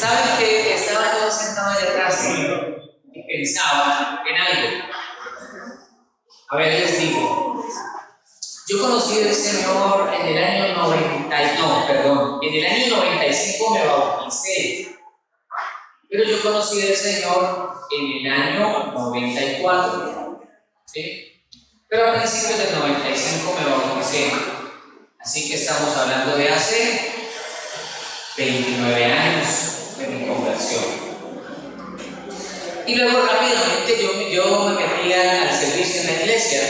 Saben que estaba yo sentado allá atrás y pensaba en algo. A ver, les digo. Yo conocí al Señor en el año 95 me bauticé. Pero yo conocí al Señor en el año 94. ¿Sí? Pero a principios del 95 me bauticé. Así que estamos hablando de hace 29 años de mi conversión. Y luego rápidamente yo me metí al servicio en la iglesia.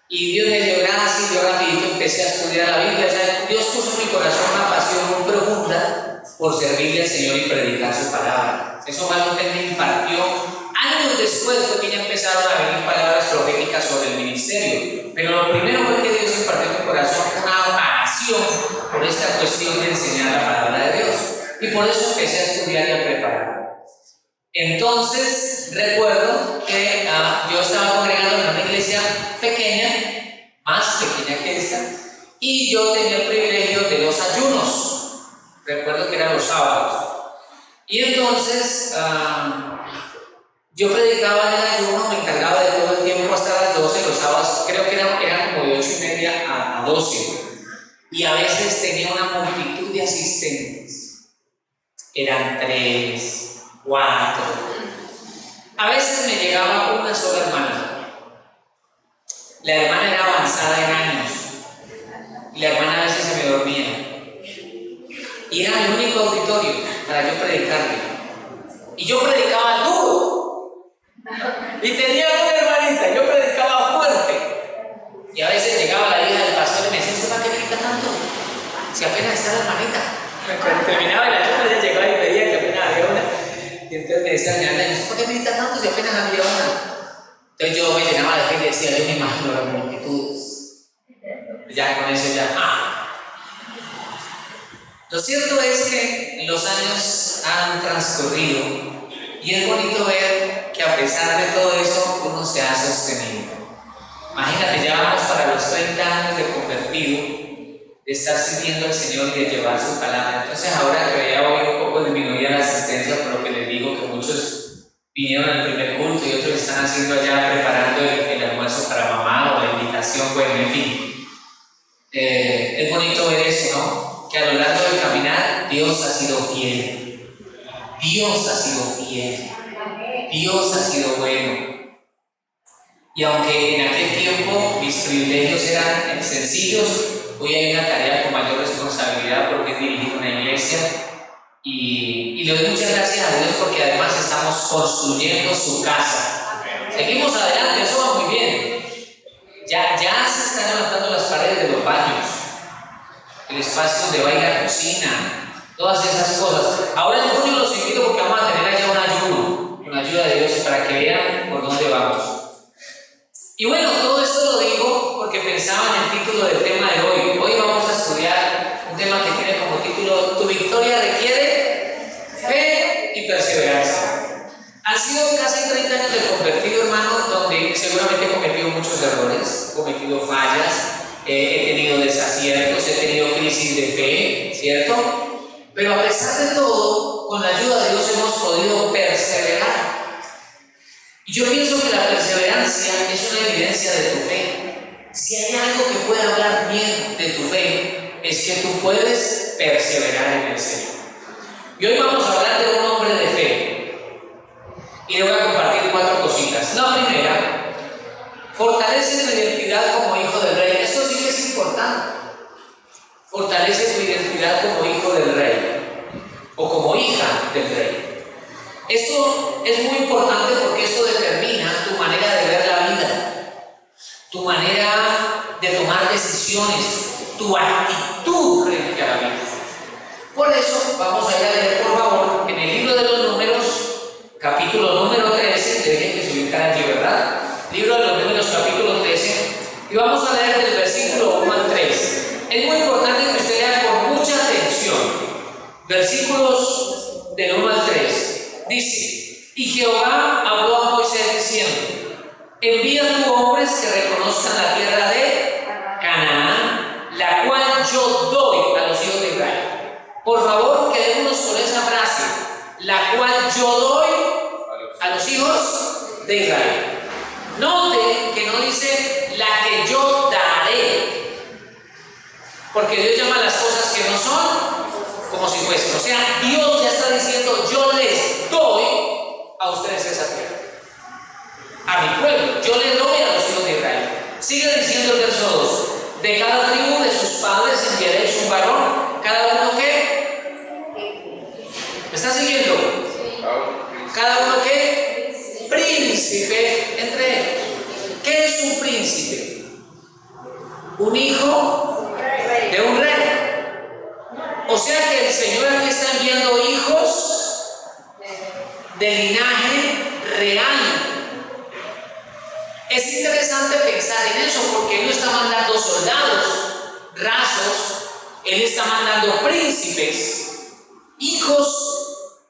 Y Dios me dio gracia y yo rapidito empecé a estudiar la Biblia. O sea, Dios puso en mi corazón una pasión muy profunda por servirle al Señor y predicar su palabra. Eso es algo que Él me impartió. Años después fue que ya empezaron a venir palabras proféticas sobre el ministerio. Pero lo primero fue que Dios impartió en mi corazón una pasión por esta cuestión de enseñar la palabra de Dios. Y por eso empecé a estudiar y a preparar. Entonces, recuerdo que yo estaba congregando en una iglesia pequeña, más pequeña que esta, y yo tenía el privilegio de los ayunos. Recuerdo que eran los sábados. Y entonces, yo predicaba en el ayuno, me encargaba de todo el tiempo hasta las 12, los sábados, creo que eran como de 8:30 a 12. Y a veces tenía una multitud de asistentes. Eran 3, 4. A veces me llegaba una sola hermana. La hermana era avanzada en años. La hermana a veces se me dormía. Y era el único auditorio para yo predicarle. Y yo predicaba duro. Y tenía una hermanita, yo predicaba fuerte. Y a veces llegaba la hija del pastor y me decía: ¿usted para qué grita tanto? Si apenas está la hermanita. Cuando terminaba el ayuno, ella llegaba y pedía que apenas había una. Y entonces me decía: ¿usted por qué grita tanto si apenas había una? Entonces yo me llenaba de fe y decía: yo me imagino las multitudes. Ya con eso ya. Lo cierto es que los años han transcurrido y es bonito ver que a pesar de todo eso uno se ha sostenido. Imagínate, ya vamos para los 30 años de convertido, de estar sirviendo al Señor y de llevar su palabra. Entonces ahora que ya voy un poco disminuida la asistencia, por lo que les digo que muchos vinieron al primer culto y otros están haciendo allá preparando el almuerzo para mamá o la invitación, bueno, en fin. Es bonito ver eso, ¿no? Que a lo largo del caminar Dios ha sido fiel. Dios ha sido fiel. Dios ha sido bueno. Y aunque en aquel tiempo mis privilegios eran sencillos, hoy hay una tarea con mayor responsabilidad porque es dirigir una iglesia. Y le doy muchas gracias a Dios porque además estamos construyendo su casa. Seguimos adelante, eso va muy bien. Ya se están levantando las paredes de los baños, el espacio donde va a ir la cocina, todas esas cosas. Ahora en junio los invito porque vamos a tener allá un ayuno, con la ayuda de Dios, para que vean por dónde vamos. Y bueno, todo esto lo digo porque pensaba en el título del tema de hoy. Hoy vamos a estudiar un tema que tiene como título: Tu victoria requiere fe y perseverancia. Han sido casi 30 años de convertido, hermano, donde seguramente he cometido muchos errores, he cometido fallas, he tenido desaciertos, he tenido crisis de fe, ¿cierto? Pero a pesar de todo, con la ayuda de Dios hemos podido perseverar. Y yo pienso que la perseverancia es una evidencia de tu fe. Si hay algo que puede hablar bien de tu fe, es que tú puedes perseverar en el Señor. Y hoy vamos a hablar de un hombre de fe. Y le voy a compartir 4 cositas. La primera: fortalece tu identidad como hijo del rey. Esto sí que es importante. Fortalece tu identidad como hijo del rey o como hija del rey. Esto es muy importante porque esto determina tu manera de ver la vida, tu manera de tomar decisiones, tu actitud frente a la vida. Por eso vamos a ir a leer, por favor, en el libro de los Números, capítulo número 13, dejen que se ubicara allí, ¿verdad? Libro de los Números, capítulo 13, y vamos a leer del versículo 1 al 3. Es muy importante que usted lea con mucha atención. Versículos del 1 al 3. Dice: y Jehová habló a Moisés diciendo: envía tú hombres que reconozcan la tierra de Canaán, la cual yo doy a los hijos de Israel. Por favor, quedémonos con esa frase: la cual yo doy a los hijos de Israel. Note que no dice la que yo daré, porque Dios llama a las cosas que no son como si fuesen. O sea, Dios ya está diciendo: yo les doy a ustedes esa tierra, a mi pueblo, yo les doy a los hijos de Israel. Sigue diciendo el verso 2: de cada tribu de sus padres enviaréis un varón, cada uno que. ¿Me está siguiendo? Cada uno que príncipe entre ellos. ¿Qué es un príncipe? Un hijo de un rey. O sea que el Señor aquí está enviando hijos de linaje real. Es interesante pensar en eso, porque Él no está mandando soldados rasos, Él está mandando príncipes, hijos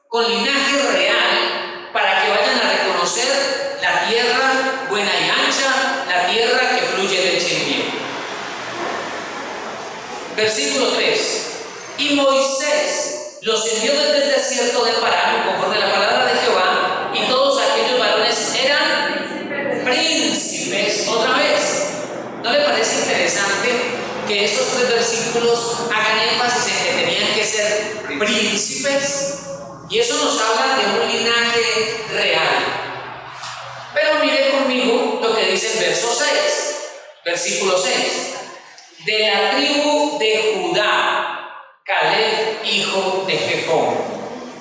con linaje real, para que vayan a reconocer la tierra buena y ancha, la tierra que fluye leche y miel. Versículo 3: y Moisés los envió desde el desierto de Parán, conforme a la palabra de Jehová, y todos aquellos varones eran príncipes. Otra vez, ¿no le parece interesante que estos 3 versículos hagan énfasis en que tenían que ser príncipes? Y eso nos habla de un linaje real. Pero mire conmigo lo que dice el verso 6, versículo 6: de la tribu de Judá, Caleb, hijo de Jefón.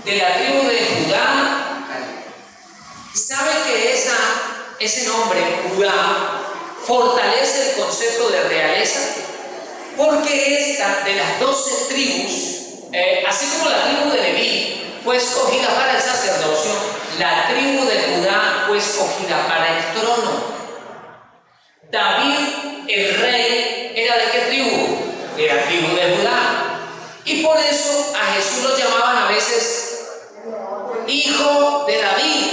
De la tribu de Judá, Caleb. ¿Sabe que ese nombre, Judá, fortalece el concepto de realeza? Porque esta, de las 12 tribus, así como la tribu de Leví fue escogida para el sacerdocio, la tribu de Judá fue escogida para el trono. David, el rey, ¿era de qué tribu? De la tribu de Judá. Y por eso a Jesús lo llamaban a veces hijo de David.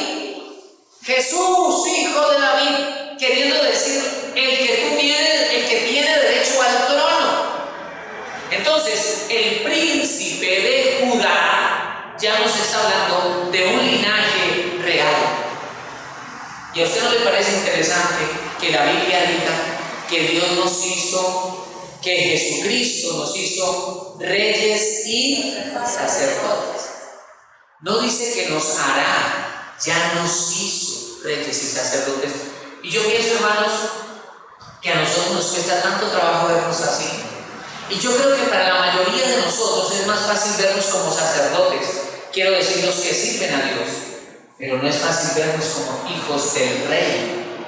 Jesús, hijo de David, queriendo decir el que tiene derecho al trono. Entonces, el príncipe de Judá ya nos está hablando de un linaje real. ¿Y a usted no le parece interesante que la Biblia diga que Dios nos hizo, que Jesucristo nos hizo reyes y sacerdotes? No dice que nos hará, ya nos hizo reyes y sacerdotes. Y yo pienso, hermanos, que a nosotros nos cuesta tanto trabajo vernos así. Y yo creo que para la mayoría de nosotros es más fácil vernos como sacerdotes, quiero decir, los que sirven a Dios, pero no es fácil vernos como hijos del rey,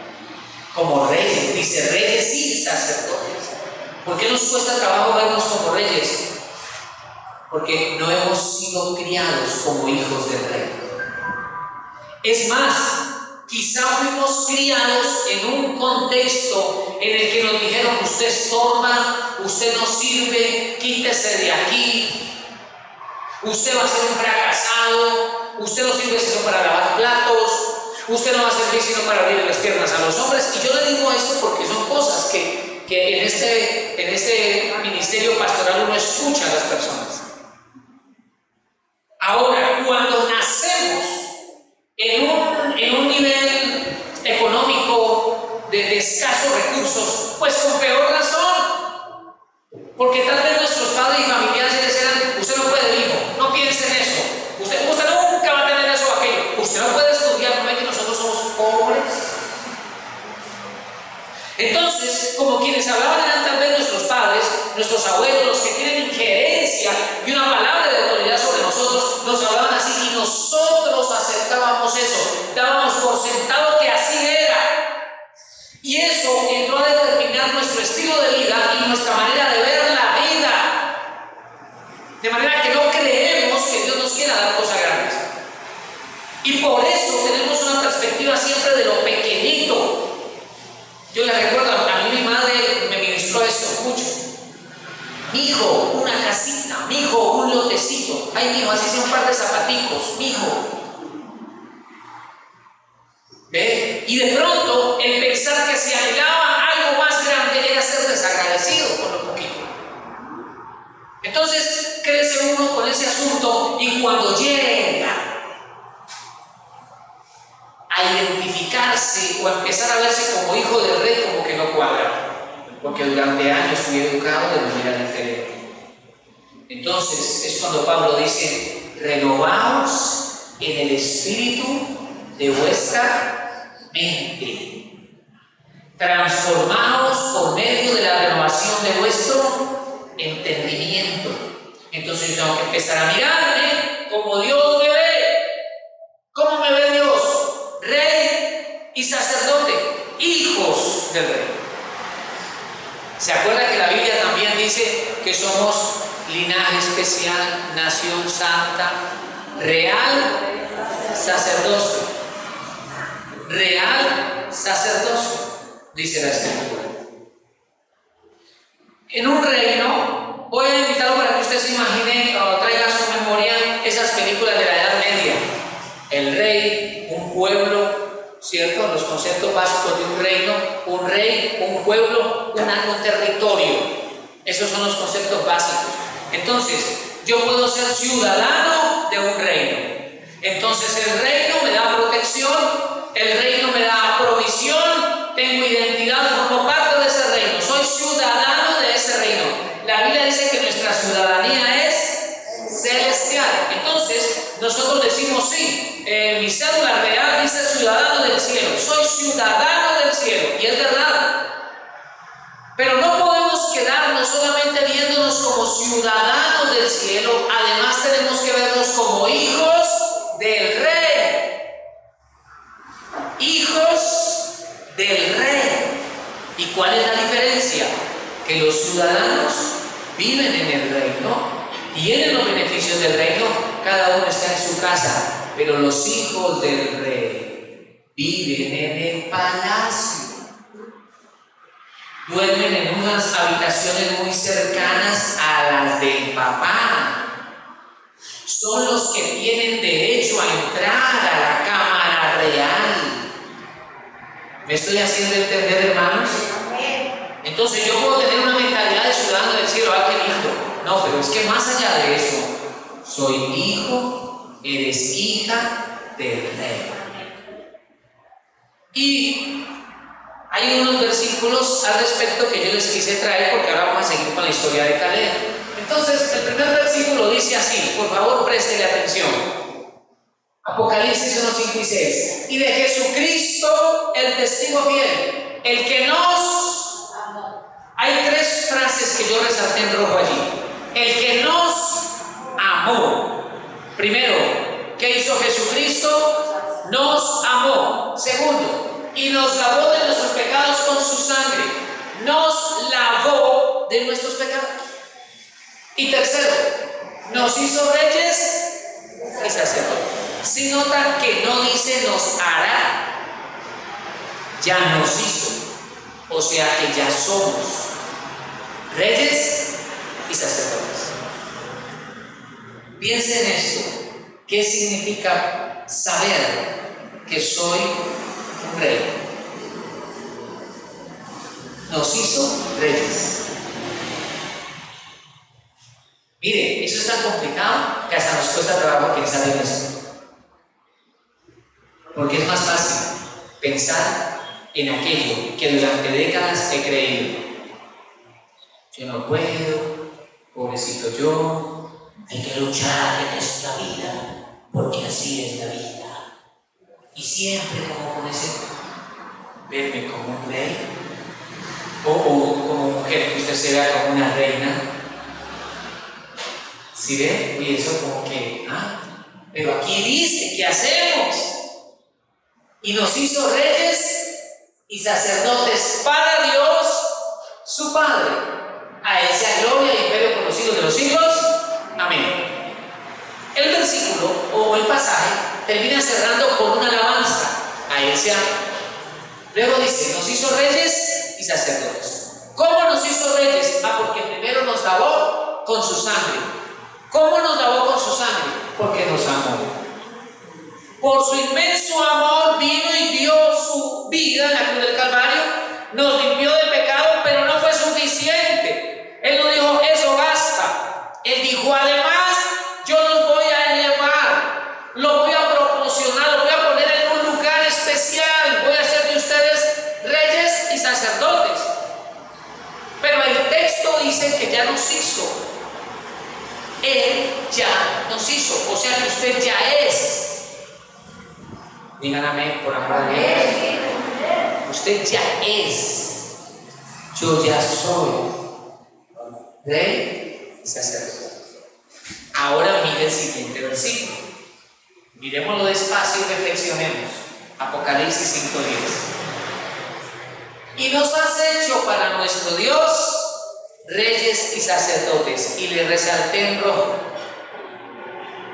como reyes. Dice reyes y sacerdotes. ¿Por qué nos cuesta trabajo vernos como reyes? Porque no hemos sido criados como hijos del rey. Es más, quizá fuimos criados en un contexto en el que nos dijeron: usted estorba, usted no sirve, quítese de aquí, usted va a ser un fracasado, usted no sirve sino para lavar platos, usted no va a servir sino para abrir las piernas a los hombres. Y yo le digo esto porque son cosas que en este ministerio pastoral uno escucha a las personas. Ahora, cuando nacemos en un nivel económico de escasos recursos, pues con peor razón, porque tal vez nuestros padres y familiares eran: usted no puede, hijo, no piense en eso, usted nunca va a tener eso o aquello, usted no puede estudiar, no ve que nosotros somos pobres. Entonces, como quienes hablaban eran tal vez nuestros padres, nuestros abuelos, los que tienen injerencia y una palabra de autoridad sobre nosotros, nos hablaban así y nosotros aceptábamos eso, dábamos por sentado que así era. Y eso entró a determinar nuestro estilo de vida y nuestra manera de ver la vida. De manera que no creemos que Dios nos quiera dar cosas grandes. Y por eso tenemos una perspectiva siempre de lo pequeñito. Yo le recuerdo, a mí mi madre me ministró esto mucho. Mijo, una casita, mijo, un lotecito. Ay, mijo, así sea un par de zapaticos, mijo. ¿Ve? Y de pronto, el pensar que se anhelaba algo más grande era ser desagradecido por lo poquito. Entonces, crece uno con ese asunto y cuando llega identificarse o empezar a verse como hijo del rey como que no cuadra, porque durante años fui educado de manera diferente. Entonces es cuando Pablo dice: renovaos en el espíritu de vuestra mente, transformaos por medio de la renovación de vuestro entendimiento. Entonces yo tengo que empezar a mirarme como Dios me ve. ¿Cómo me ve Dios? Rey y sacerdote, hijos del rey. ¿Se acuerda que la Biblia también dice que somos linaje especial, nación santa, real sacerdocio? Real sacerdocio, dice la Escritura. En un reino, voy a invitarlo para que usted se imagine o traiga a su memoria esas películas de la Edad Media. El rey, un pueblo, ¿cierto? Los conceptos básicos de un reino: un rey, un pueblo, un territorio. Esos son los conceptos básicos. Entonces, yo puedo ser ciudadano de un reino. Entonces, el reino me da protección, el reino me da provisión, tengo identidad, formo parte de ese reino, soy ciudadano de ese reino. La Biblia dice que nuestra ciudadanía es celestial. Entonces, nosotros decimos: sí, mi cédula real dice ciudadano del cielo, soy ciudadano del cielo, y es verdad. Pero no podemos quedarnos solamente viéndonos como ciudadanos del cielo, además tenemos que vernos como hijos del rey. Hijos del rey. ¿Y cuál es la diferencia? Que los ciudadanos viven en el reino, tienen los beneficios del reino, cada uno está en su casa, pero los hijos del rey viven en el palacio. Duermen en unas habitaciones muy cercanas a las del papá. Son los que tienen derecho a entrar a la cámara real. ¿Me estoy haciendo entender, hermanos? Entonces yo puedo tener una mentalidad de ciudadano del cielo. ¡Ah, qué lindo! No, pero es que más allá de eso, soy hijo, eres hija del rey. Y hay unos versículos al respecto que yo les quise traer, porque ahora vamos a seguir con la historia de Caleb. Entonces, el primer versículo dice así, por favor préstele atención. Apocalipsis 1, 5 y 6. Y de Jesucristo, el testigo fiel, el que nos amó. Hay tres frases que yo resalté en rojo allí. El que nos amó. Primero, ¿qué hizo Jesucristo? Nos amó. Segundo, y nos lavó de nuestros pecados con su sangre. Nos lavó de nuestros pecados. Y tercero, nos hizo reyes y sacerdotes. Si notan que no dice nos hará, ya nos hizo. O sea que ya somos reyes y sacerdotes. Piensen en esto. ¿Qué significa saber que soy un rey? Nos hizo reyes. Mire, eso es tan complicado que hasta nos cuesta trabajo pensar en eso. Porque es más fácil pensar en aquello que durante décadas he creído. Yo no puedo, pobrecito yo, hay que luchar en esta vida, porque así es la vida. Y siempre como con ese verme como un rey, o como mujer que usted se vea como una reina. ¿Sí ve? Y eso como que, pero aquí dice, ¿qué hacemos? Y nos hizo reyes y sacerdotes para Dios, su Padre. A Él sea gloria y imperio por los siglos de los siglos. Amén. El versículo o el pasaje termina cerrando con una alabanza. A Él sea. Luego dice, nos hizo reyes y sacerdotes. ¿Cómo nos hizo reyes? Porque primero nos lavó con su sangre. ¿Cómo nos lavó con su sangre? Porque nos amó. Por su inmenso amor vino y dio su vida en la cruz del Calvario, nos limpió de pecado, pero no fue suficiente. Él no dijo, eso basta. Él dijo, además, yo los voy a elevar, los voy a proporcionar, los voy a poner en un lugar especial. nos hizo. O sea que usted ya es. Digan amén por amor a Dios. Usted ya es. Yo ya soy rey y sacerdote. Ahora mire el siguiente versículo. Miremoslo despacio y reflexionemos. Apocalipsis 5:10. Y nos has hecho para nuestro Dios reyes y sacerdotes. Y le resalté en rojo.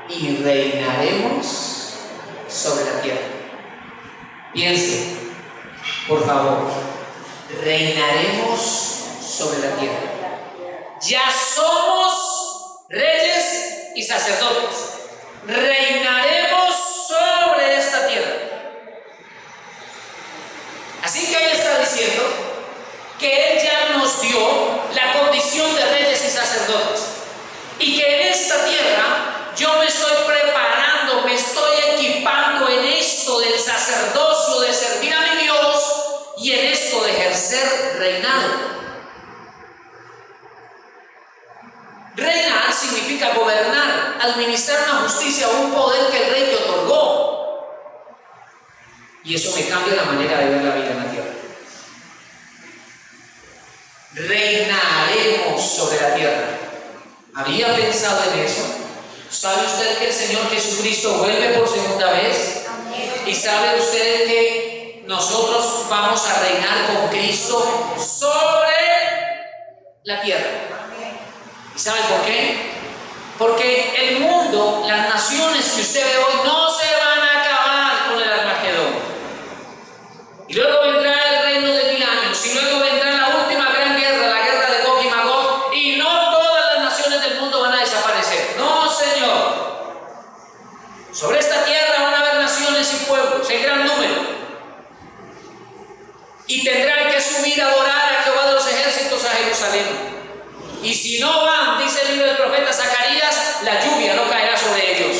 Y reinaremos sobre la tierra. Piense, por favor, reinaremos sobre la tierra. Ya somos reyes y sacerdotes. Reinaremos sobre esta tierra. Así que ahí está diciendo que Él ya nos dio la condición de reyes y sacerdotes. Y que en esta tierra yo me estoy preparando, me estoy equipando en esto del sacerdocio, de servir a mi Dios y en esto de ejercer reinado. Reinar significa gobernar, administrar una justicia o un poder que el rey te otorgó. Y eso me cambia la manera de ver la vida en la tierra. Reinaremos sobre la tierra. ¿Había pensado en eso? ¿Sabe usted que el Señor Jesucristo vuelve por segunda vez? ¿Y sabe usted que nosotros vamos a reinar con Cristo sobre la tierra? ¿Y sabe por qué? Porque el mundo, las naciones que usted ve hoy no se van a acabar con el Armagedón. Y luego vendrá el reino de 1000 años y luego vendrá la última gran guerra, la guerra de Gog y Magog, y no todas las naciones del mundo van a desaparecer. No, Señor. Sobre esta tierra van a haber naciones y pueblos en gran número. Y tendrán que subir a adorar a Jehová de los ejércitos a Jerusalén. Y si no van, dice el libro del profeta Zacarías, la lluvia no caerá sobre ellos.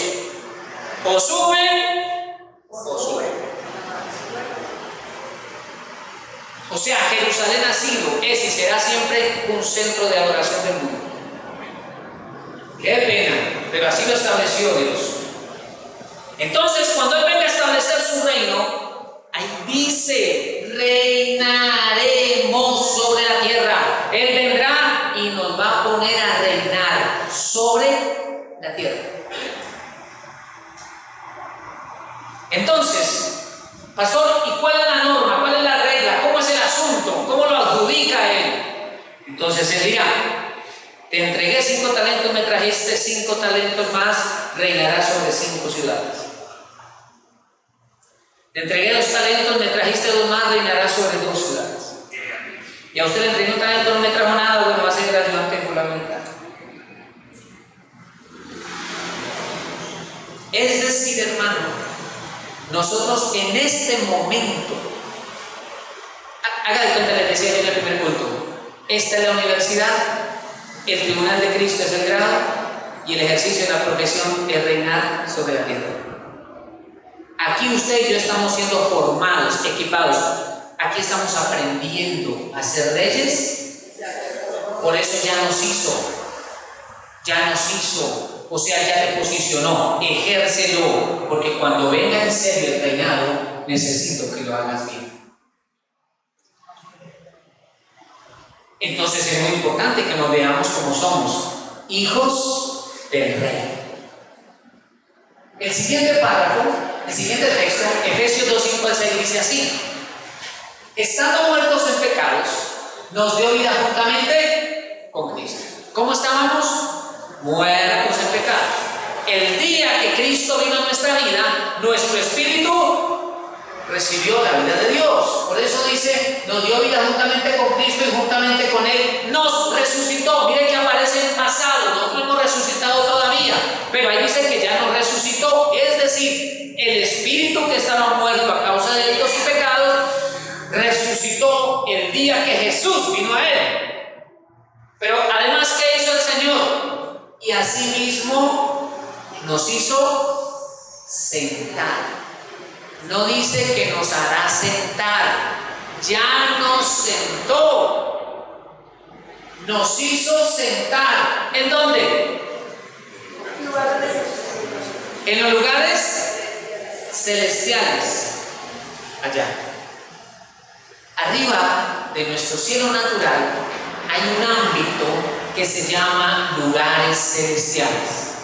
O suben, o suben. O sea, Jerusalén ha sido, es y será siempre un centro de adoración del mundo. Qué pena, pero así lo estableció Dios. Entonces, cuando Él venga a establecer su reino, ahí dice, reinaremos sobre la tierra. Él vendrá y nos va a poner a reinar sobre la tierra. Entonces, pastor, ¿y cuál es la norma? ¿Cuál es la regla? ¿Cómo es el asunto? ¿Cómo lo adjudica Él? Entonces Él dirá, te entregué 5 talentos, me trajiste 5 talentos más, reinarás sobre 5 ciudades. Te entregué 2 talentos, me trajiste 2 más, reinarás sobre 2 ciudades. Y a usted le entregué 1 talento, no me trajo nada, bueno, va a ser el ayudante fundamental. Es decir, hermano, nosotros en este momento, haga de cuenta, les decía yo en el primer culto, esta es la universidad, el tribunal de Cristo es el grado y el ejercicio de la profesión es reinar sobre la tierra. Aquí usted y yo estamos siendo formados, equipados. Aquí estamos aprendiendo a ser reyes. Por eso ya nos hizo, o sea, ya te posicionó. Ejércelo, porque cuando venga en serio el reinado, necesito que lo hagas bien. Entonces es muy importante que nos veamos como somos, hijos del rey. El siguiente párrafo, el siguiente texto, Efesios 2:5-6, dice así: estando muertos en pecados, nos dio vida juntamente con Cristo. ¿Cómo estábamos? Muertos en pecados. El día que Cristo vino a nuestra vida, nuestro espíritu recibió la vida de Dios. Por eso dice, nos dio vida juntamente con Cristo y juntamente con Él nos resucitó. Mire que aparece en pasado, nosotros no hemos resucitado todavía, pero ahí dice que ya nos resucitó. Es decir, el espíritu que estaba muerto a causa de delitos y pecados, resucitó el día que Jesús vino a Él. Pero además, ¿qué hizo el Señor? Y asimismo nos hizo sentar. No dice que nos hará sentar, ya nos sentó, nos hizo sentar. ¿En dónde? En los lugares celestiales, allá. Arriba de nuestro cielo natural hay un ámbito que se llama lugares celestiales.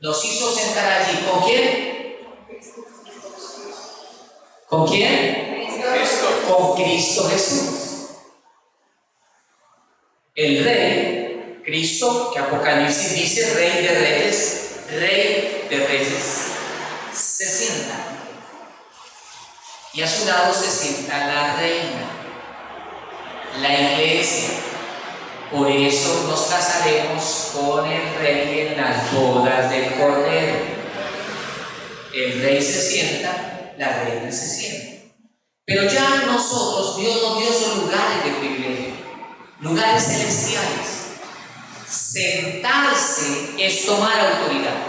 Nos hizo sentar allí. ¿Con quién? ¿Con quién? Cristo. Con Cristo Jesús. El Rey, Cristo, que Apocalipsis dice Rey de Reyes, se sienta. Y a su lado se sienta la reina, la iglesia. Por eso nos casaremos con el Rey en las bodas del Cordero. El Rey se sienta, la reina se sienta. Pero ya nosotros, Dios nos dio esos lugares de privilegio, lugares celestiales. Sentarse es tomar autoridad.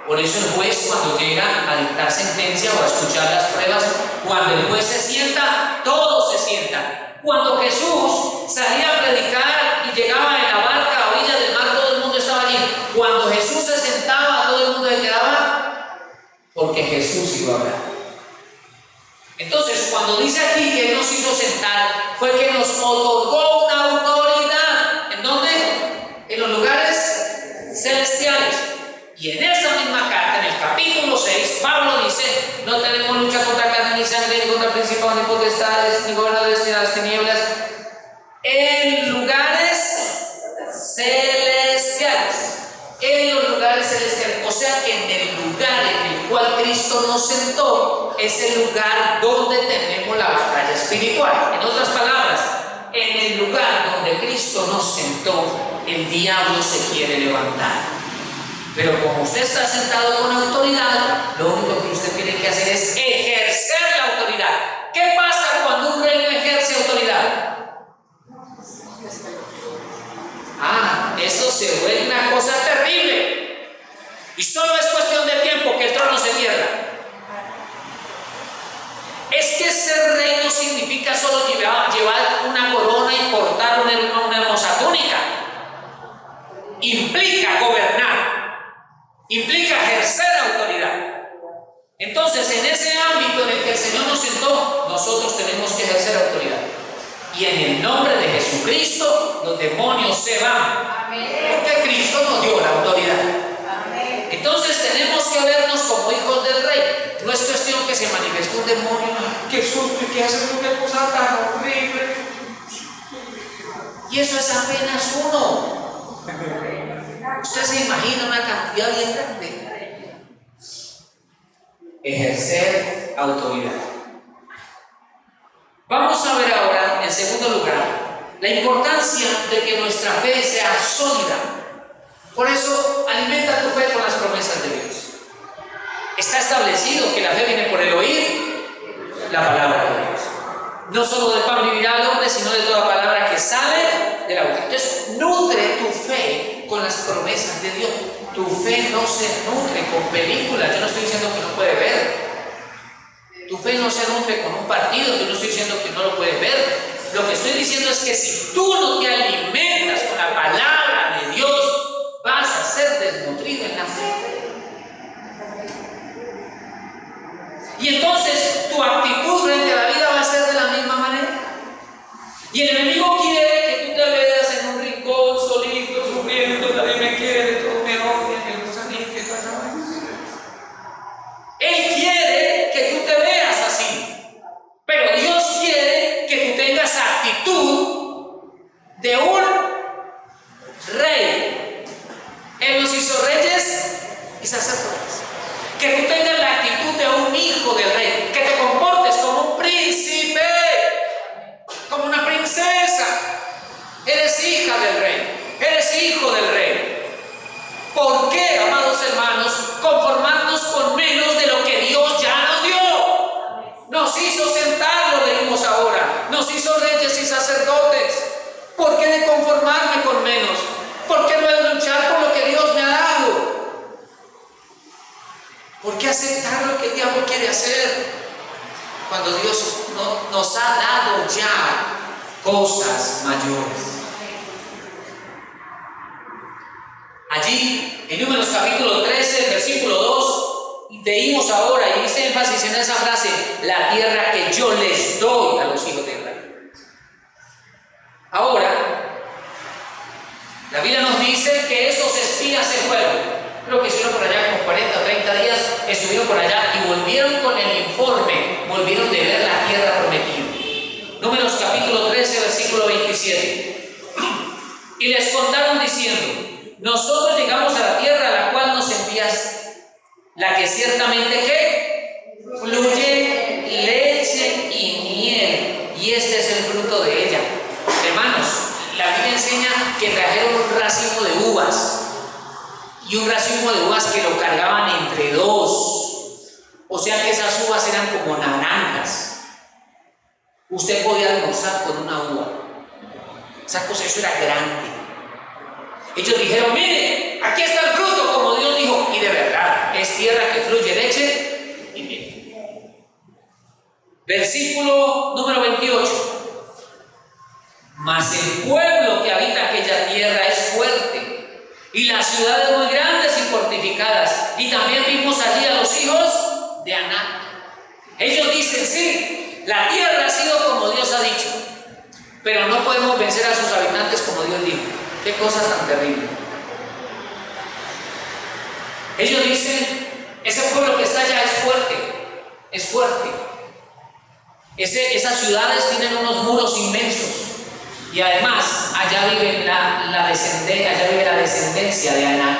Por eso el juez, cuando llega a dictar sentencia o a escuchar las pruebas, cuando el juez se sienta, todos se sientan. Cuando Jesús salía a predicar y llegaba en la barca a orillas del mar, todo el mundo estaba allí. Cuando Jesús se sentaba, todo el mundo se quedaba, porque Jesús iba a hablar. Entonces, cuando dice aquí que Él nos hizo sentar, fue que nos otorgó una autoridad. ¿En dónde? En los lugares celestiales. Y en esa misma carta, en el capítulo 6, Pablo dice: no tenemos lucha contra carne ni sangre, ni contra principados, ni potestades, ni gobernadores de las tinieblas, en lugares celestiales. En los lugares celestiales. O sea que en el lugar en el cual Cristo nos sentó, es el lugar donde tenemos la batalla espiritual. En otras palabras, en el lugar donde Cristo nos sentó, el diablo se quiere levantar. Pero como usted está sentado con autoridad, lo único que usted tiene que hacer es ejercer la autoridad. ¿Qué pasa cuando un rey no ejerce autoridad? Eso se vuelve una cosa terrible. Y solo es cuestión de tiempo que el trono se pierda. Es que ser rey no significa solo llevar una corona y portar una hermosa túnica. Implica gobernar, implica ejercer autoridad. Entonces, en ese ámbito en el que el Señor nos sentó, nosotros tenemos que ejercer autoridad. Y en el nombre de Jesucristo, los demonios se van. Porque Cristo nos dio la autoridad. Entonces, tenemos que vernos como hijos del Rey. No es cuestión que se manifieste un demonio. ¡Qué susto! ¿Y qué hace una cosa tan horrible? Y eso es apenas uno. Usted se imagina una cantidad bien grande. Ejercer autoridad. Vamos a ver ahora, en segundo lugar, la importancia de que nuestra fe sea sólida. Por eso, alimenta tu fe con las promesas de Dios. Está establecido que la fe viene por el oír la palabra de Dios. No solo del pan vivirá el hombre, sino de toda palabra que sale de la boca. Entonces, nutre tu fe con las promesas de Dios. Tu fe no se nutre con películas. Yo no estoy diciendo que no puede ver. Tu fe no se nutre con un partido. Yo no estoy diciendo que no lo puedes ver. Lo que estoy diciendo es que si tú no te alimentas con la palabra de Dios, vas a ser desnutrido en la fe. Y entonces tu actitud frente a la vida va a ser de la misma manera. Y el enemigo quiere que tú te veas en un rincón solito, sufriendo, nadie me quiere, todos me odian, que no saben qué pasa. Él quiere que tú te veas así. Pero Dios quiere que tú tengas actitud de un rey. Él nos hizo reyes y sacerdotes. Que tú tengas la actitud de un hijo del rey. Que te comportes como un príncipe, como una princesa. Eres hija del rey. Eres hijo del rey. ¿Por qué, amados hermanos, conformarnos con menos de lo que Dios ya nos dio? Nos hizo sentar, lo leímos ahora. Nos hizo reyes y sacerdotes. ¿Por qué de conformarme con menos? ¿Por qué no de luchar por lo que Dios me ha dado? ¿Por qué aceptar lo que el diablo quiere hacer? Cuando Dios nos ha dado ya cosas mayores. Allí En Números capítulo 13, versículo 2, leímos ahora y hice énfasis en esa frase: la tierra que yo les doy a los hijos de Israel. Ahora, la Biblia nos dice que esos espías se fueron. Creo que estuvieron por allá como 40 o 30 días, estuvieron por allá y volvieron con el informe, volvieron de ver la tierra prometida. Números capítulo 13, versículo 27. Y les contaron diciendo: nosotros llegamos a la tierra a la cual nos enviaste, la que ciertamente ¿qué? Fluye leche y miel, y este es el fruto de ella. Hermanos, la Biblia enseña que trajeron un racimo de uvas, y un racimo de uvas que lo cargaban entre dos. O sea que esas uvas eran como naranjas. Usted podía almorzar con una uva. Esa cosa, eso era grande. Ellos dijeron: mire, aquí está el fruto, como Dios dijo. Y de verdad, es tierra que fluye leche y miel. Versículo número 28. Mas el pueblo que habita aquella tierra es fuerte, y las ciudades muy grandes y fortificadas. Y también vimos allí a los hijos de Anac. Ellos dicen: sí, la tierra ha sido como Dios ha dicho, pero no podemos vencer a sus habitantes como Dios dijo. Qué cosa tan terrible. Ellos dicen: ese pueblo que está allá es fuerte, es fuerte. Esas ciudades tienen unos muros inmensos. Y además, allá vive la descendencia de Anac.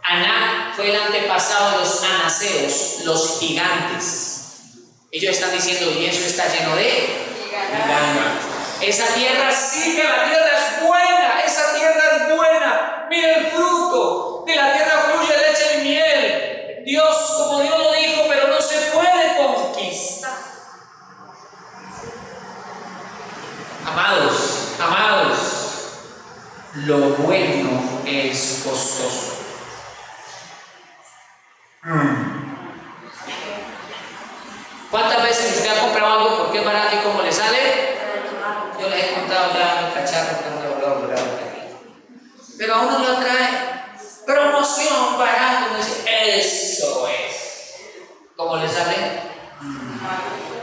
Anac fue el antepasado de los anaseos, los gigantes. Ellos están diciendo: y eso está lleno de gigantes. Esa tierra sí que la tierra es buena, esa tierra es buena. Mira el fruto, de la tierra fluye leche y miel. Dios, como Dios lo dijo, pero no se puede conquistar. Amados, lo bueno es costoso. ¿Cuántas veces usted ha comprado algo porque es barato y cómo le sale? Yo les he contado ya mi cacharro que no lo logrado. Pero a uno lo trae promoción, barato, uno dice: eso es. ¿Cómo le sale?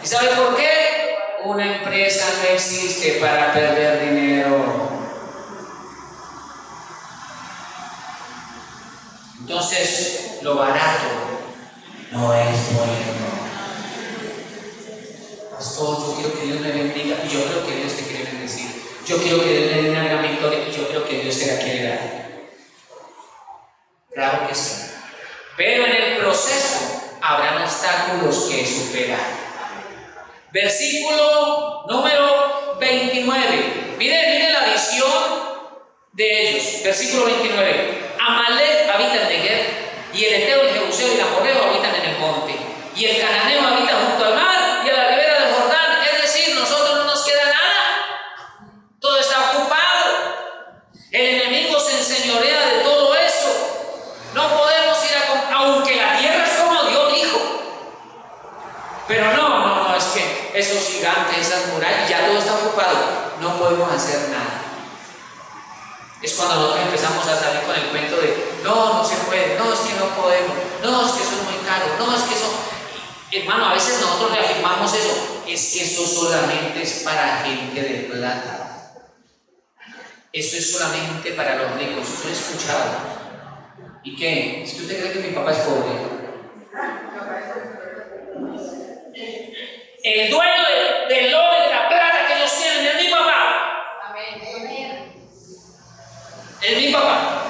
¿Y sabe por qué? Una empresa no existe para perder dinero. Entonces, lo barato no es bueno. Pastor, yo quiero que Dios me bendiga, y yo creo que Dios te quiere bendecir. Yo quiero que Dios le dé una gran victoria, y yo creo que Dios te la quiere dar. Claro que sí. Pero en el proceso habrán obstáculos que superar. Versículo número 29. Miren la visión de ellos. Versículo 29. Amalek habita en Negev, y el Eteo, el Jebuseo y el Amorreo habitan en el monte, y el Cananeo habita junto al mar y a la ribera del Jordán. Es decir, nosotros no nos queda nada. Todo está ocupado. El enemigo se enseñorea de todo eso. No podemos ir aunque la tierra es como Dios dijo. Pero no, es que esos gigantes, esas murallas, ya todo está ocupado. No podemos hacer nada. Es cuando nosotros empezamos a salir con el cuento de: no se puede, no, es que no podemos, no, es que eso es muy caro, no, es que eso. Hermano, a veces nosotros reafirmamos eso: es que eso solamente es para gente de plata. Eso es solamente para los ricos. Yo he escuchado. ¿Y qué? ¿Es que usted cree que mi papá es pobre? El dueño del oro y de la plata que ellos tienen es mi papá. Amén. Es mi papá.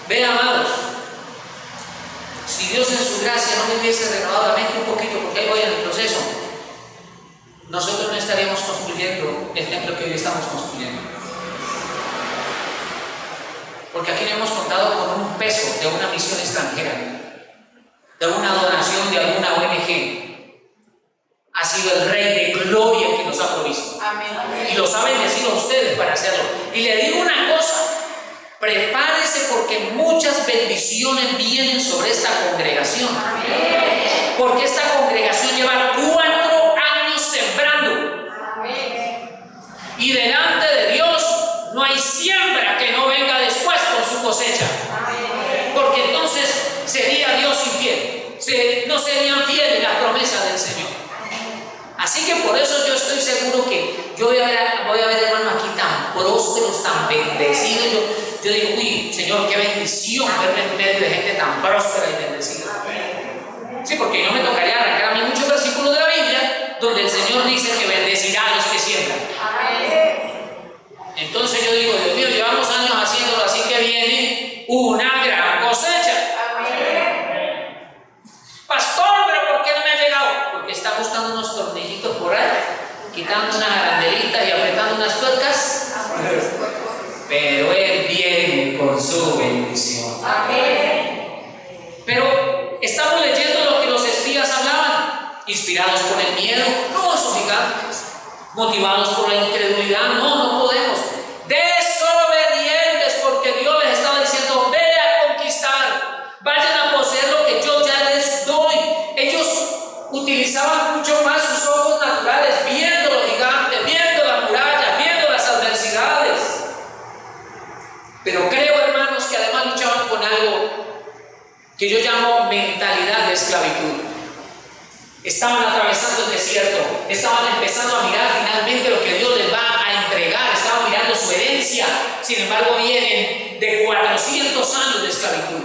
Vean, amados, si Dios en su gracia no me hubiese renovado la mente un poquito, porque ahí voy en el proceso, nosotros no estaríamos construyendo el templo que hoy estamos construyendo. Porque aquí no hemos contado con un peso de una misión extranjera, de una donación de alguna ONG. Ha sido el Rey de Gloria que nos ha provisto. Amén. Y lo saben decir a ustedes para hacerlo. Y le digo una cosa: prepárese, porque muchas bendiciones vienen sobre esta congregación. Amén. Porque esta congregación lleva 4 años sembrando. Amén. Y delante de Dios no hay no serían fieles a las promesas del Señor. Así que por eso yo estoy seguro que yo voy a ver hermanos aquí tan prósperos, tan bendecidos. Yo digo, uy, Señor, qué bendición verme en medio de gente tan próspera y bendecida. Sí, porque no me tocaría arrancar a mí muchos versículos de la Biblia donde el Señor dice que bendecirá a los que siembran. Entonces yo digo, Dios mío, llevamos años haciéndolo, así que viene una gran cosecha. Pastor, pero ¿por qué no me ha llegado? Porque está buscando unos tornillitos por ahí, quitando unas arandelitas y apretando unas tuercas. Pero Él viene con su bendición. Pero estamos leyendo lo que los espías hablaban, inspirados por el miedo, no esos gigantes, motivados por la incredulidad, no podemos. Desobedientes, porque Dios les estaba diciendo, ve a conquistar, vayan a poseer lo que yo ya les doy. Ellos utilizaban mucho más sus ojos naturales, viendo los gigantes, viendo las murallas, viendo las adversidades. Pero creo, hermanos, que además luchaban con algo que yo llamo mentalidad de esclavitud. Estaban atravesando el desierto, estaban empezando a mirar finalmente lo que Dios les va a entregar, estaban mirando su herencia. Sin embargo, vienen de 400 años de esclavitud.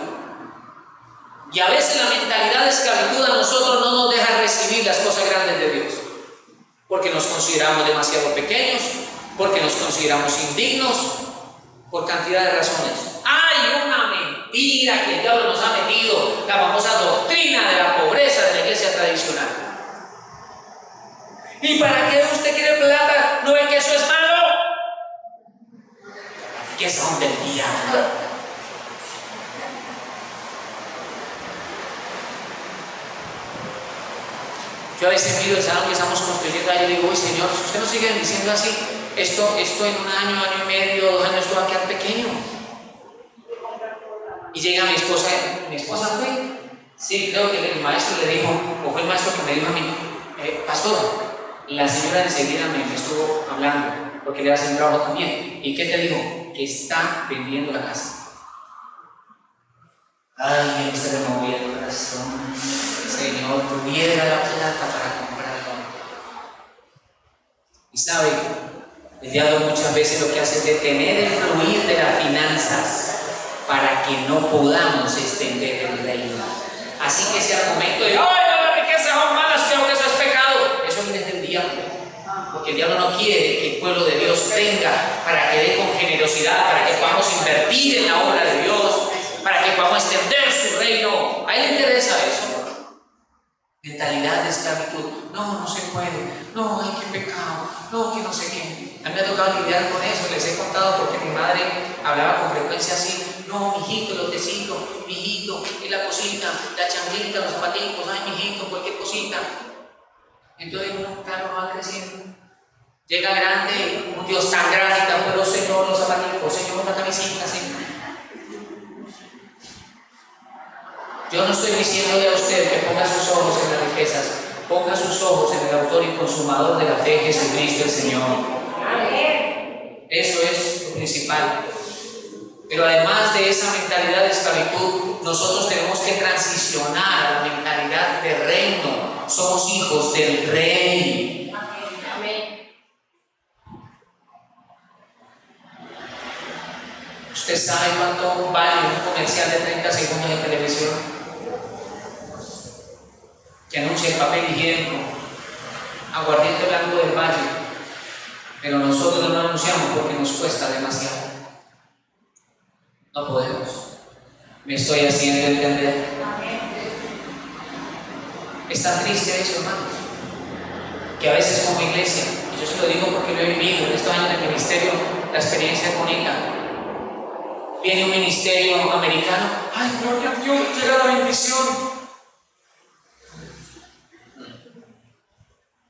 Y a veces la mentalidad de esclavitud a nosotros no nos deja recibir las cosas grandes de Dios, porque nos consideramos demasiado pequeños, porque nos consideramos indignos, por cantidad de razones. Hay una mentira que el diablo nos ha metido, la famosa doctrina de la pobreza de la iglesia tradicional. ¿Y para qué usted quiere plata? ¿No ve que eso es malo? Que son del diablo. Yo a veces miro el salón que estamos construyendo allá y digo, uy Señor, si usted nos sigue diciendo así, esto en un año, año y medio, 2 años, esto va a quedar pequeño. Y llega mi esposa fue, sí, creo que el maestro le dijo, o fue el maestro que me dijo a mí, pastor, la señora enseguida me estuvo hablando, porque le hace un trabajo también. ¿Y qué te dijo? Que está vendiendo la casa. Ay, me se me movía el corazón. Señor, tuviera la plata para comprarlo. Y sabe, el diablo muchas veces lo que hace es detener el fluir de las finanzas para que no podamos extender el reino. Así que ese argumento de, ¡ay, las riquezas son malas, creo que eso es pecado! Eso viene del diablo. Porque el diablo no quiere que el pueblo de Dios tenga para que dé con generosidad, para que podamos invertir en la obra de Dios, para que podamos extender su reino. A él le interesa eso. Mentalidad de esclavitud. No se puede. No, ay, qué pecado. No, que no sé qué. A mí me ha tocado lidiar con eso. Les he contado porque mi madre hablaba con frecuencia así. No, mijito, los tecitos, mijito, y la cosita, la changlita, los zapatitos, ay, mijito, cualquier cosita. Entonces uno, claro, va creciendo. Llega grande, un Dios tan grande, tan poderoso, Señor, los zapatitos, Señor, la camisita, Señor. Yo no estoy diciéndole a usted que ponga sus ojos en las riquezas, ponga sus ojos en el autor y consumador de la fe, Jesucristo el Señor. Eso es lo principal. Pero además de esa mentalidad de esclavitud, nosotros tenemos que transicionar a la mentalidad de reino. Somos hijos del Rey. ¿Usted sabe cuánto vale un comercial de 30 segundos en televisión? Que anuncia el papel higiénico, aguardiente blanco del valle, pero nosotros no lo anunciamos porque nos cuesta demasiado. No podemos. Me estoy haciendo entender. Está triste eso, hermanos, que a veces como iglesia, y yo se lo digo porque lo he vivido en estos años de ministerio, la experiencia con Inga. Viene un ministerio americano, ay, gloria a Dios, llega la bendición.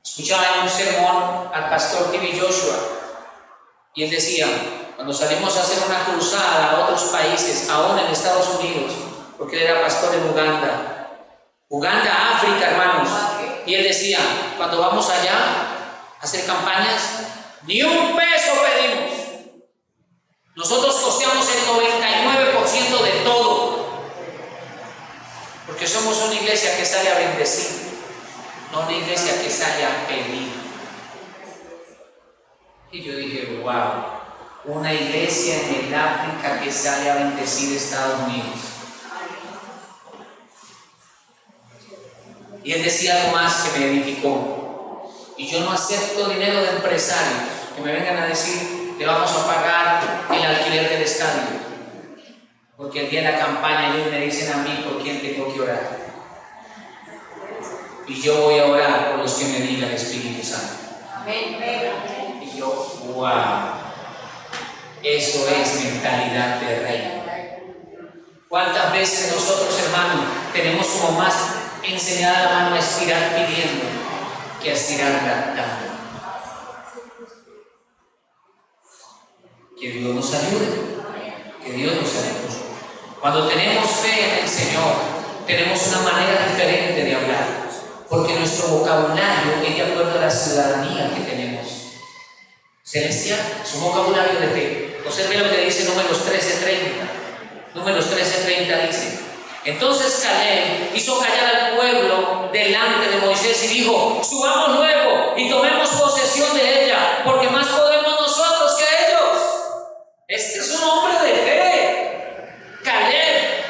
Escuchaba en un sermón al pastor T.B. Joshua y él decía, cuando salimos a hacer una cruzada a otros países, aún en Estados Unidos, porque él era pastor en Uganda, África, hermanos, y él decía, cuando vamos allá a hacer campañas, ni un peso pedimos. Nosotros costeamos el 99% de todo, porque somos una iglesia iglesia que sale a bendecir, no una iglesia que sale a pedir. Y yo dije, wow, una iglesia en el África que sale a bendecir Estados Unidos. Y él decía algo más que me edificó. Y yo no acepto dinero de empresarios que me vengan a decir, le vamos a pagar el alquiler del estadio. Porque el día de la campaña ellos me dicen a mí por quién tengo que orar. Y yo voy a orar por los que me diga el Espíritu Santo. Y yo, wow, eso es mentalidad de rey. ¿Cuántas veces nosotros, hermanos, tenemos como más enseñada la mano a estirar pidiendo que a estirar dando? Que Dios nos ayude, que Dios nos ayude. Cuando tenemos fe en el Señor, tenemos una manera diferente de hablar, porque nuestro vocabulario es de acuerdo a la ciudadanía que tenemos. Celestial, es un vocabulario de fe. Observe lo que dice Números 13:30. Números 13:30 dice: entonces Caleb hizo callar al pueblo delante de Moisés y dijo: subamos luego y tomemos posesión de ella, porque más podemos nosotros que ellos. Este es un hombre de fe, Caleb.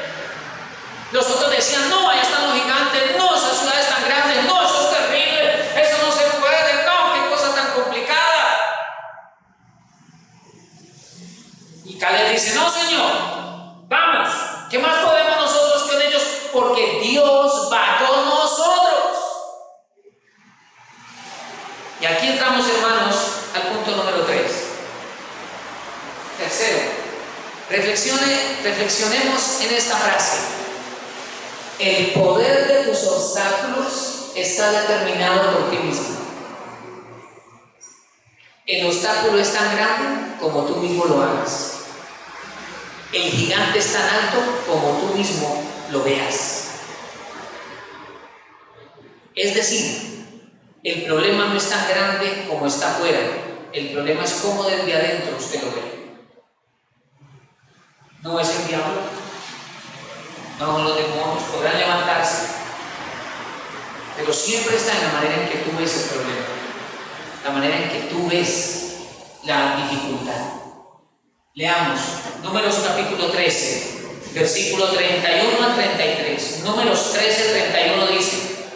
Los otros decían: no, allá están los gigantes, no, esas ciudades tan grandes, no, eso es terrible, eso no se puede, no, qué cosa tan complicada. Y Caleb dice: no, Señor, vamos, ¿qué más podemos nosotros con ellos? Porque Dios va con nosotros. Y aquí entramos, hermanos, al punto número 3. Tercero, reflexionemos en esta frase. El poder de tus obstáculos está determinado por ti mismo. El obstáculo es tan grande como tú mismo lo hagas. El gigante es tan alto como tú mismo lo veas. Es decir, el problema no es tan grande como está afuera. El problema es cómo desde adentro usted lo ve. No es el diablo, no, los demonios podrán levantarse, pero siempre está en la manera en que tú ves el problema, la manera en que tú ves la dificultad. Leamos Números capítulo 13, versículo 31 al 33. Números 13, 31 dice: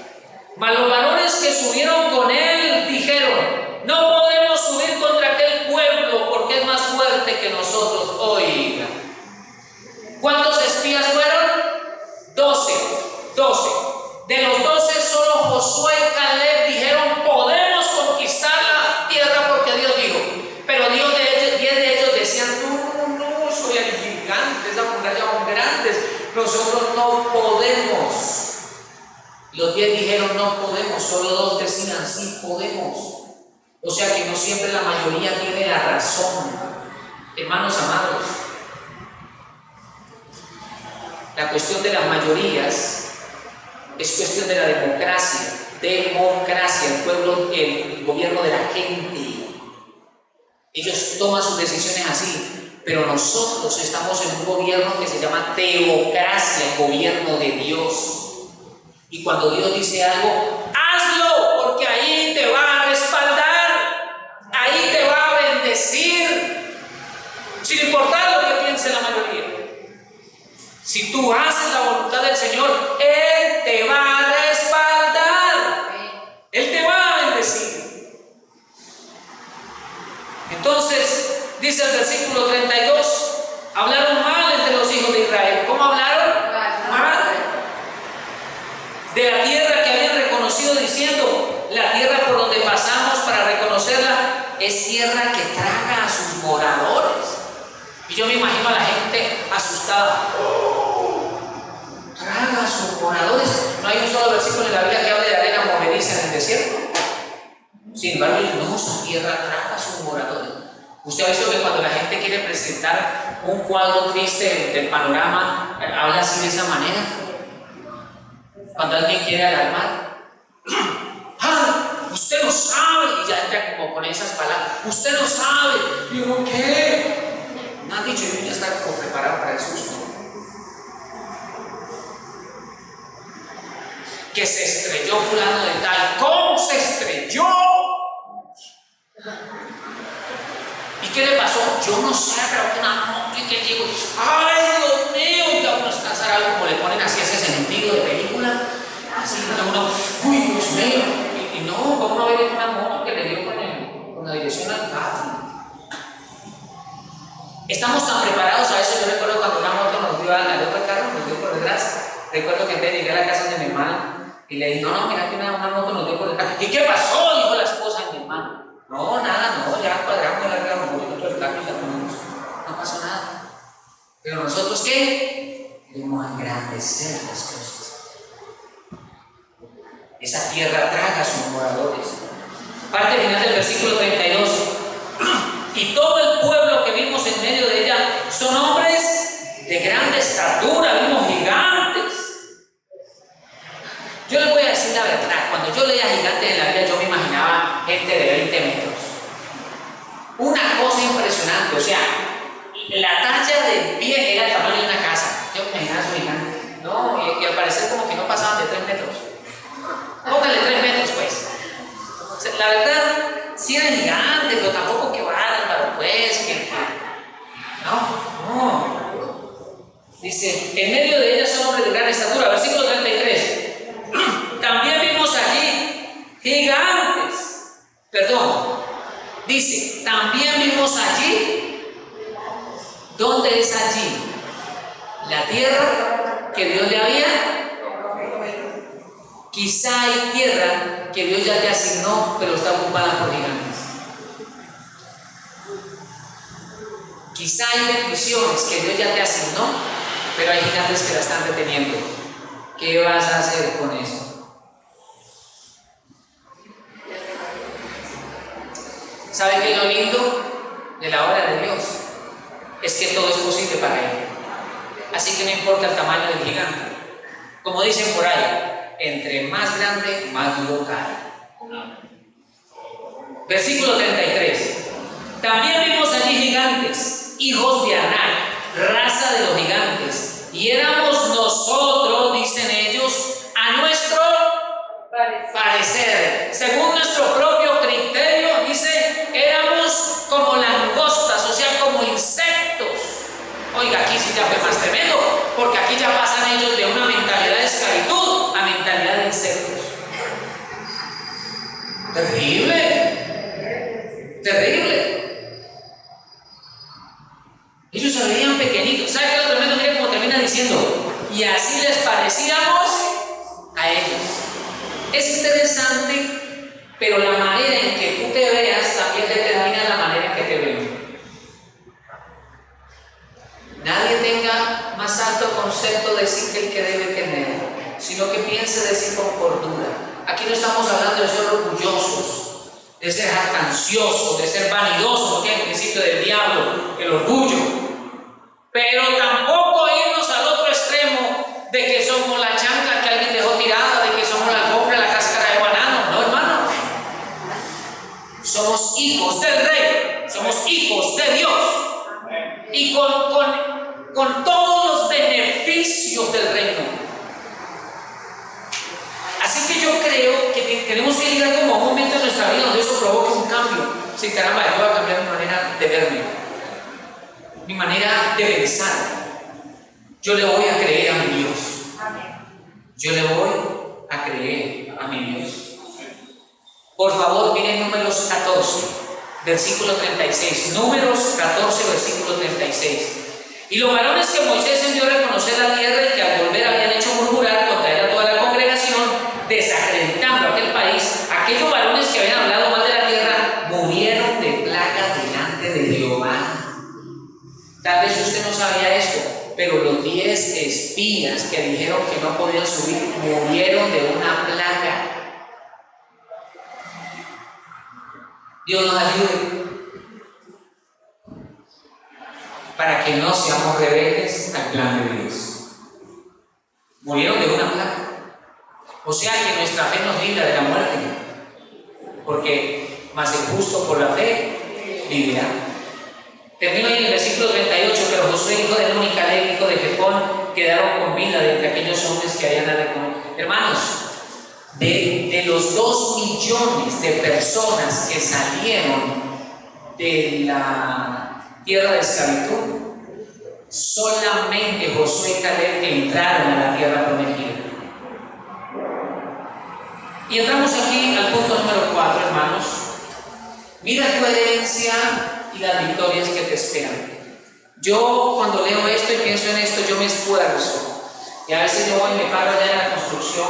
mas los varones que subieron con él dijeron: no podemos subir contra aquel pueblo, porque es más fuerte que nosotros. Oiga, ¿cuántos espías fueron? 12. De los 12, solo Josué y Caleb dijeron: podemos conquistar la tierra porque Dios dijo. Pero 10 de ellos decían: no, soy el gigante, esas murallas son grandes, nosotros no podemos. Los 10 dijeron: no podemos, solo 2 decían: sí podemos. O sea que no siempre la mayoría tiene la razón. Hermanos amados, la cuestión de las mayorías es cuestión de la democracia. El pueblo, el gobierno de la gente. Ellos toman sus decisiones así, pero nosotros estamos en un gobierno que se llama teocracia, el gobierno de Dios. Y cuando Dios dice algo, hazlo, porque ahí te va a respaldar, ahí te va a bendecir, sin importar lo que piense la mayoría. Si tú haces la voluntad del Señor, Él te va a respaldar, Él te va a bendecir. Entonces, dice el versículo 32, hablaron mal entre los hijos de Israel. ¿Cómo hablaron? Mal. De la tierra que habían reconocido, diciendo: la tierra por donde pasamos para reconocerla es tierra que traga a sus moradores. Y yo me imagino a la gente asustada. Traga a sus moradores. No hay un solo versículo en la Biblia que hable de arena movediza en el desierto. Sin embargo, no, esa tierra traga a sus moradores. Usted ha visto que cuando la gente quiere presentar un cuadro triste del panorama, habla así de esa manera. Cuando alguien quiere alarmar, ¡ah! Usted no sabe, y ya entra como con esas palabras. Usted no sabe. Y digo, ¿qué? Me han dicho, yo ya está como preparado para el susto. que se estrelló fulano de tal. ¿Cómo se estrelló? ¿Y qué le pasó? Yo no sé, pero que una moto y que llegó. ¡Ay, Dios mío! Ya uno está zarado, como le ponen así ese sentido de película. Así que uno, ¡uy, Dios mío! Y no, vamos a ver en una moto que le dio con la dirección al carro. Estamos tan preparados a eso. Yo recuerdo cuando una moto nos dio al otro carro, nos dio por detrás. Recuerdo que antes llegué a la casa de mi hermano y le dije, no, mira que una moto nos dio por detrás. ¿Y qué pasó? Dijo la esposa de mi hermano. No, nada, no, ya cuadramos el arreglo, nosotros el carro y ya ponemos. No pasó nada. Pero nosotros, ¿qué? Queremos engrandecer las cosas. Esa tierra traga a sus moradores. Parte final del versículo 32. Y todo el pueblo que vimos en medio de ella son hombres de grande estatura, vimos gigantes. Yo les voy a decir la verdad, cuando yo leía gigantes en la Biblia, yo me imaginaba gente de 20 metros. Una cosa impresionante, o sea, la talla del pie era el tamaño de una casa. Yo me imaginaba eso gigante. No, y al parecer como que no pasaban de 3 metros. Póngale 3 metros, pues. O sea, la verdad, sí eran gigantes, pero tampoco que bárbaro, pues, no. Dice, en medio de ellas son hombres de gran estatura. Versículo 33. También vimos allí gigantes. Perdón. Dice, también vimos allí. ¿Dónde es allí? La tierra que Dios le había. Quizá hay tierra que Dios ya te asignó, pero está ocupada por gigantes. Quizá hay bendiciones que Dios ya te asignó, pero hay gigantes que la están reteniendo. ¿Qué vas a hacer con eso? ¿Sabe qué es lo lindo de la obra de Dios? Es que todo es posible para Él. Así que no importa el tamaño del gigante. Como dicen por ahí, entre más grande, más duro cae. Versículo 33. También vimos allí gigantes, hijos de Anak, raza de los gigantes, y éramos nosotros, dicen ellos, a nuestro parecer, según nuestro propio criterio, dice, éramos como langostas, o sea, como insectos. Oiga, aquí sí ya fue más tremendo, porque aquí ya pasan ellos de una mentalidad de esclavitud a mentalidad de insectos. Terrible, terrible. Ellos se veían pequeñitos. ¿Sabe qué es lo tremendo? Miren cómo termina diciendo, y así les parecíamos a ellos. Es interesante, pero la manera en que tú te veas también determina la manera en que te ven. Nadie tenga más alto concepto de sí que el que debe tener, sino que piense de sí con cordura. Aquí no estamos hablando de ser orgullosos, de ser jactanciosos, de ser vanidosos, que es el principio del diablo, el orgullo. Pero tampoco irnos al otro extremo de que somos la chancla que alguien dejó tirada, de que somos la alfombra, la cáscara de banano. No, hermano. Somos hijos del Rey, somos hijos de Dios. Y con todos los beneficios del reino. Así que yo creo que tenemos que llegar como a un momento en nuestra vida donde eso provoque un cambio. Sí, caramba, yo voy a cambiar mi manera de verme, mi manera de pensar. Yo le voy a creer a mi Dios. Yo le voy a creer a mi Dios. Por favor, miren Números 14, versículo 36. Números 14, versículo 36. Y los varones que Moisés envió a reconocer la tierra y que al volver habían hecho murmurar contra él a toda la congregación, desacreditando aquel país, aquellos varones que habían hablado mal de la tierra, murieron de plaga delante de Jehová. Tal vez usted no sabía esto, pero los 10 espías que dijeron que no podían subir, murieron de una plaga. Dios nos ayude para que no seamos rebeldes al plan de Dios. Murieron de una plaga. O sea que nuestra fe nos libra de la muerte, porque más el justo por la fe vivirá. Termino en el versículo 38, pero Josué, hijo de Nun, y Caleb, hijo de Jefón, quedaron con vida de entre aquellos hombres que habían reconocer. Hermanos, los 2 millones de personas que salieron de la tierra de esclavitud, solamente Josué y Caleb entraron a la tierra prometida. Y entramos aquí al punto número 4, hermanos. Mira tu herencia y las victorias que te esperan. Yo cuando leo esto y pienso en esto, yo me esfuerzo. Y a veces yo voy y me paro allá en la construcción.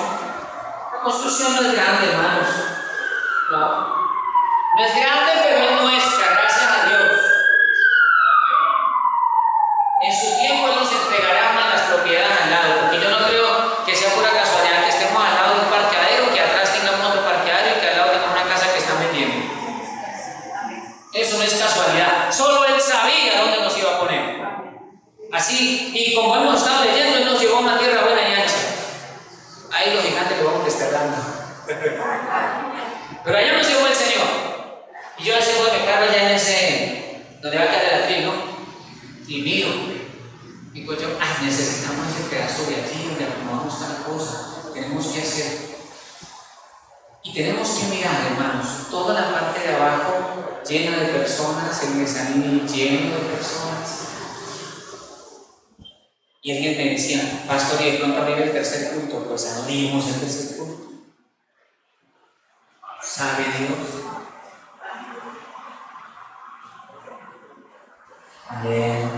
La construcción no es grande, hermanos. No es grande, pero es nuestra, gracias a Dios. En su tiempo Él nos entregará una de las propiedades al lado, porque yo no creo que sea pura casualidad que estemos al lado de un parqueadero, que atrás tengamos otro parqueadero y que al lado tengamos una casa que están vendiendo. Eso no es casualidad. Solo Él sabía dónde nos iba a poner. Así, y como hemos estado leyendo, Él nos llevó a una tierra buena y ancha. Ahí los gigantes lo vamos desterrando. Pero allá nos llevó el Señor. Y yo a veces voy a me paro allá en ese, donde va a caer el atril, ¿no? Y miro. Y pues yo, necesitamos ese pedazo de aquí donde acomodamos tal cosa. Tenemos que hacer. Y tenemos que mirar, hermanos, toda la parte de abajo llena de personas, el mezanín lleno de personas. Y alguien me decía, pastor, y de pronto arriba el tercer punto, pues abrimos el tercer punto. ¿Sabe Dios? Amén.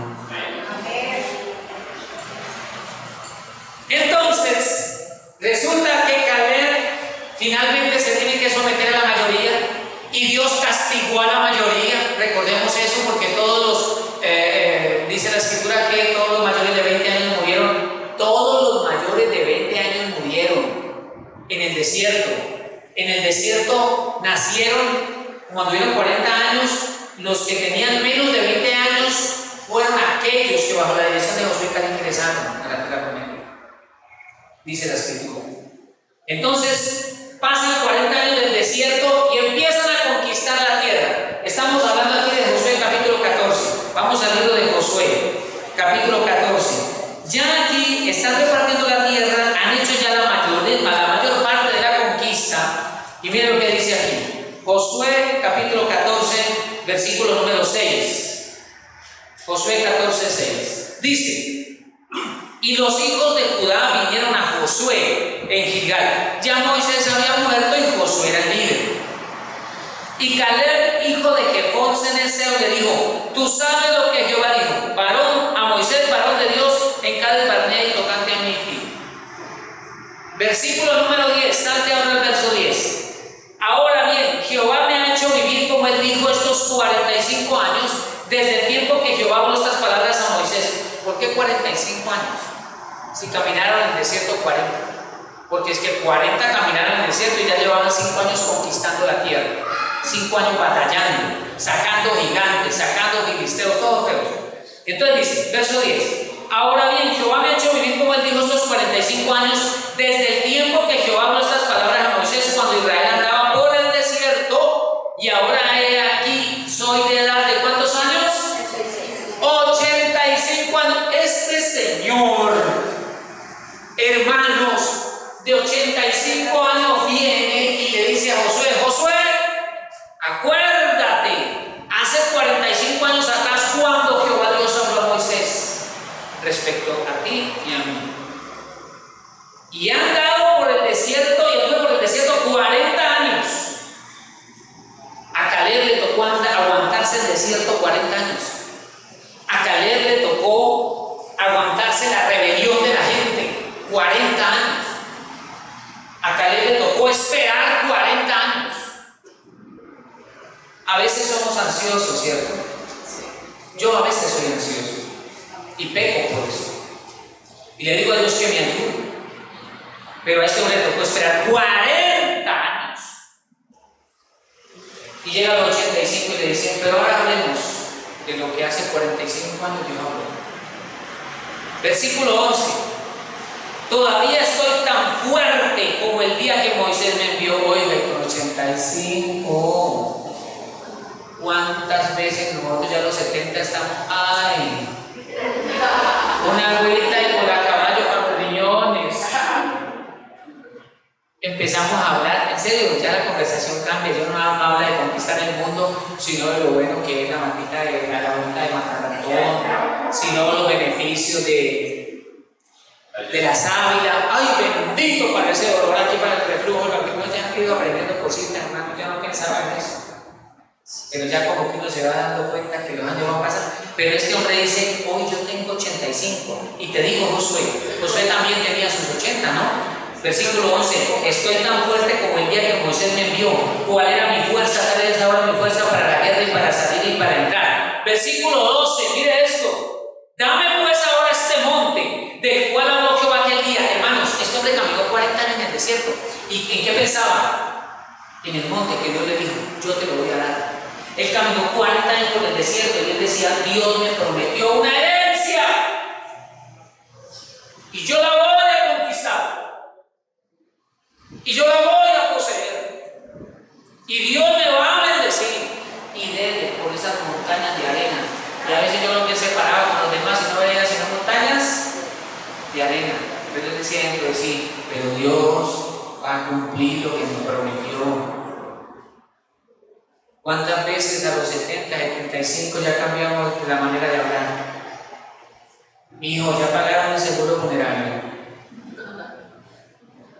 Entonces, resulta que Caleb finalmente se tiene que someter a la mayoría y Dios castigó a la mayoría. Recordemos eso porque todos los, dice la escritura que todos los mayores de 20 años murieron. Todos los mayores de 20 años murieron en el desierto. En el desierto nacieron, cuando tuvieron 40 años, los que tenían menos de 20 años fueron aquellos que bajo la dirección de Josué y Caleb ingresaron a la tierra prometida. Dice la escritura. Entonces pasan 40 años del desierto y empiezan a conquistar la tierra. Estamos hablando aquí de Josué capítulo 14. Vamos al libro de Josué capítulo 14. Ya aquí están repartiendo la tierra, han hecho ya la mayor parte de la conquista. Y miren lo que dice aquí. Josué capítulo 14, versículo número 6. Josué 14, 6. Dice: y los hijos de Judá vinieron a Josué en Gilgal. Ya Moisés había muerto y Josué era el líder. Y Caleb, hijo de Jefón Ceneseo, le dijo: tú sabes lo que Jehová dijo, varón a Moisés, varón de Dios, en Cades Barnea y tocante a mí y ti. Versículo número 10, salte ahora al verso 10. Ahora bien, Jehová me ha hecho vivir como él dijo estos 45 años, desde el tiempo que Jehová habló estas palabras a Moisés. ¿Por qué 45 años? Si caminaron en el desierto 40. Porque es que 40 caminaron en el desierto y ya llevaban 5 años conquistando la tierra. 5 años batallando, sacando gigantes, sacando filisteos, todos feos. Entonces dice, verso 10. Ahora bien, Jehová me ha hecho vivir como él dijo estos 45 años, desde el tiempo que Jehová habló estas palabras a Moisés cuando Israel andaba por el desierto. Y ahora he aquí, soy de edad de ¿cuántos años? 85 años. Este señor, hermanos, de 85 años viene y le dice a Josué: Josué, acuérdate, hace 45 años atrás cuando Jehová Dios habló a Moisés respecto a ti y a mí. Y han dado por el desierto, y anduvo por el desierto 40 años. A Caleb le tocó aguantarse el desierto 40 años. A Caleb le tocó aguantarse la rebelión de la gente 40 años. A Caleb le tocó esperar 40 años. A veces somos ansiosos, ¿cierto? Yo a veces soy ansioso y peco por eso. Y le digo a Dios que me ayude. Pero a este hombre le tocó esperar 40 años. Y llega a los 85 y le dicen: pero ahora hablemos de lo que hace 45 años Dios habló. Versículo 11. Todavía estoy tan fuerte como el día que Moisés me envió. Oiga, con 85. ¿Cuántas veces nosotros ya a los 70 estamos? ¡Ay! Una agüita y por la caballo para los riñones. empezamos a hablar, en serio, ya la conversación cambia, yo no hablo de conquistar el mundo, sino de lo bueno que es la matita de la bonita de Matarrantón, sino los beneficios de la sábila. Ay, bendito para ese dolor aquí, para el reflujo, lo que uno ya ha ido aprendiendo cositas, hermano, yo no pensaba en eso. Pero ya como que uno se va dando cuenta que los años van a pasar. Pero este hombre dice, hoy yo tengo 85. Y te digo Josué también tenía sus 80, ¿no? Versículo 11, estoy tan fuerte como el día que Moisés me envió. ¿Cuál era mi fuerza? ¿Cuál es ahora mi fuerza para la guerra y para salir y para entrar? Versículo 12, mire esto. Dame pues ahora este monte, del cual habló Jehová aquel día. Hermanos, este hombre caminó 40 años en el desierto. ¿Y en qué pensaba? En el monte que Dios le dijo, yo te lo voy a dar. Él caminó 40 años por el desierto y él decía, Dios me prometió una herencia y yo la voy a conquistar y yo la voy a poseer y Dios me va a bendecir. Y dele por esas montañas de arena, y a veces yo lo que separaba con los demás y no veía sino montañas de arena, pero él decía dentro de sí, pero Dios va a cumplir lo que me prometió. ¿Cuántas veces a los 70, 75 ya cambiamos la manera de hablar? Mi hijo, ya pagaron el seguro funerario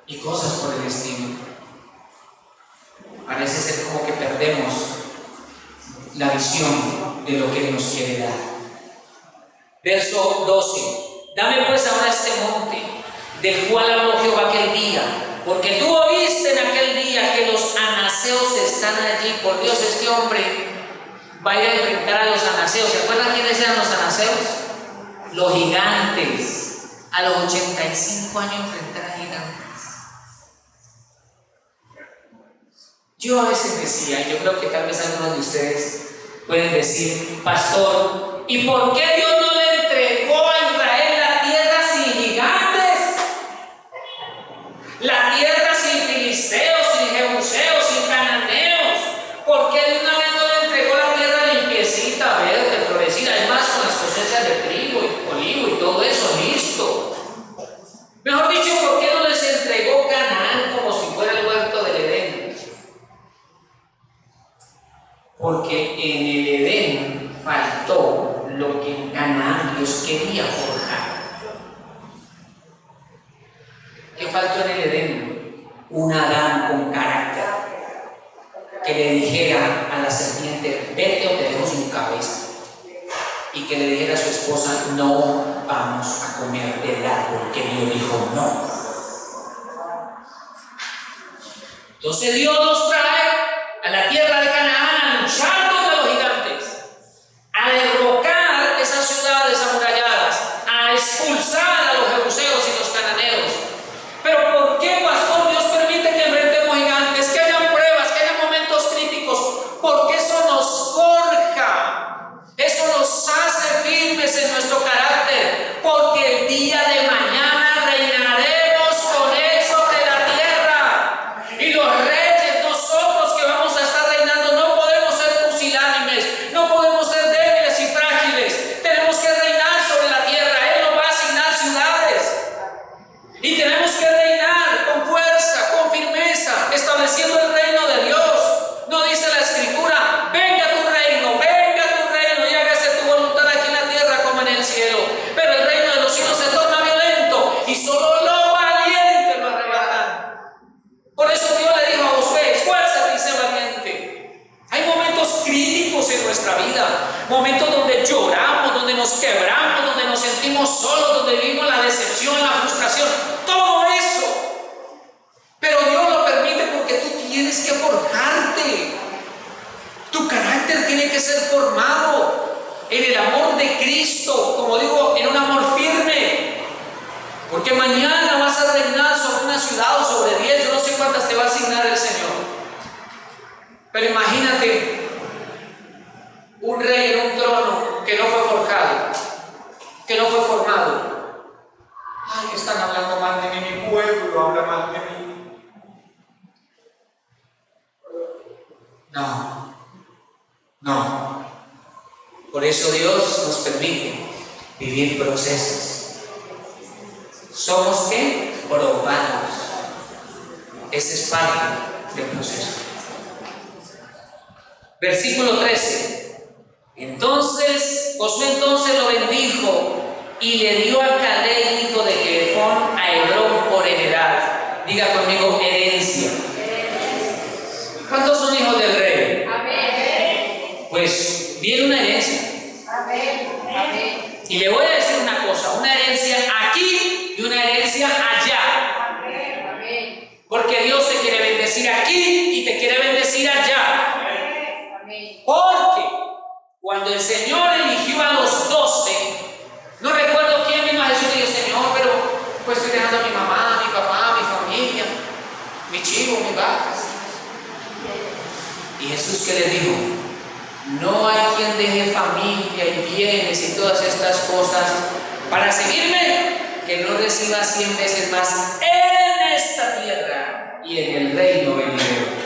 y cosas por el estilo. Parece ser como que perdemos la visión de lo que Él nos quiere dar. Verso 12, dame pues ahora este monte, del cual habló Jehová aquel día, porque tú oíste en aquel día que los anaseos están allí. Por Dios, este hombre va a ir a enfrentar a los anaseos. ¿Se acuerdan quiénes eran los anaseos? Los gigantes. A los 85 años enfrentar a gigantes. Yo a veces decía, y yo creo que tal vez algunos de ustedes pueden decir, pastor, ¿y por qué Dios no le entregó a Israel la tierra sin gigantes? La tierra sin filisteos, sin jebuseos, sin cananeos. ¿Por qué de una vez no le entregó la tierra limpiecita, verde, florecida? Es más, con las cosechas de trigo y olivo y todo eso, listo. Mejor dicho, ¿por qué no les entregó Canaán como si fuera el huerto del Edén? Porque en el Edén faltó lo que en Canaán Dios quería forjar. ¿Qué faltó en el Edén? Un Adán con carácter, que le dijera a la serpiente, vete o te dejo sin cabeza, y que le dijera a su esposa, no vamos a comer del árbol que Dios dijo no. Entonces Dios nos trae a la tierra de Canaán a luchar contra los gigantes, a derrocar esas ciudades amuralladas, a expulsar a los jebuseos y los cananeos. Pero ¿por qué, pastor, Dios permite que enfrentemos gigantes, que hayan pruebas, que hayan momentos críticos? Porque eso nos forja, eso nos hace firmes en nuestro carácter, porque el día de mañana reinaremos con Él sobre la tierra. Y los reyes, nosotros que vamos a estar reinando, no podemos ser pusilánimes, no podemos ser débiles y frágiles. Tenemos que reinar sobre la tierra. Él nos va a asignar ciudades. Y tenemos que reinar con fuerza, con firmeza, estableciendo el reino de Dios. No dice la Escritura, venga tu reino y hágase tu voluntad aquí en la tierra como en el cielo. Pero el reino de los cielos se torna violento y solo los valientes lo arrebatan. Por eso Dios le dijo a Josué, esfuérzate y sé valiente. Hay momentos críticos en nuestra vida, momentos donde lloramos, donde nos quebramos, donde nos sentimos solos, donde vivimos la decepción, la frustración, todo eso. Pero Dios lo permite porque tú tienes que forjarte. Tu carácter tiene que ser formado en el amor de Cristo, como digo, en un amor firme. Porque mañana vas a reinar sobre una ciudad o sobre 10, yo no sé cuántas te va a asignar el Señor. Pero imagínate un rey en un trono que no fue forjado, que no fue formado. Ay, están hablando mal de mí, mi pueblo habla mal de mí. No. Por eso Dios nos permite vivir procesos. ¿Somos qué? Probados. Ese es parte del proceso. Versículo 13. Entonces, Josué entonces lo bendijo y le dio a Caleb, hijo de Jefón, a Hebrón por heredad. Diga conmigo, herencia. ¿Cuántos son hijos del rey? Amén. Pues viene una herencia. Amén. Y le voy a decir una cosa, una herencia aquí y una herencia allá. Amén. Porque Dios te quiere bendecir aquí y te quiere bendecir allá. Amén. Porque cuando el Señor eligió a los 12, no recuerdo quién vino a Jesús y dijo, Señor, pero pues estoy dejando a mi mamá, mi papá, mi familia, mi chivo, mis vacas. Y Jesús, ¿qué le dijo? No hay quien deje familia y bienes y todas estas cosas para seguirme, que no reciba 100 veces más en esta tierra y en el reino venidero.